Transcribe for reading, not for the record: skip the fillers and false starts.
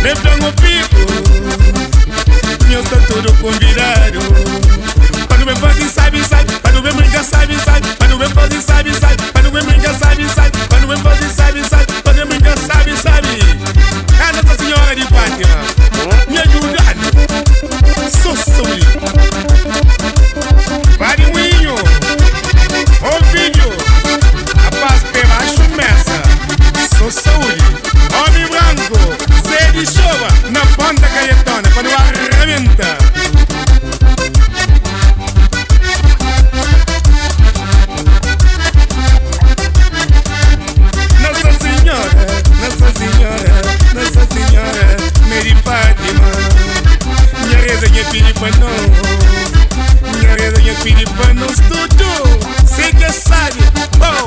sempre no pico. Eu estou tudo convidado. Quando me fazem sabe, sabe. Quando me brinca sabe, sabe. Quando me fazem sabe, sabe. Quando me brinca sabe, sabe. Quando me fazem sabe, sabe. Quando me brinca sabe, sabe. A Nossa Senhora de Fátima me ajudando. Sou sobre Padrinho, o vídeo. A paz pela chumessa. Sou saúde. Homem branco, Zé de chuva na ponta caetona, quando arrebenta. Nossa Senhora, Nossa Senhora, Nossa Senhora, Mary Fátima. Minha reza, minha Filipano. Minha reza, minha Filipano, tudo. Sei que sabe, oh.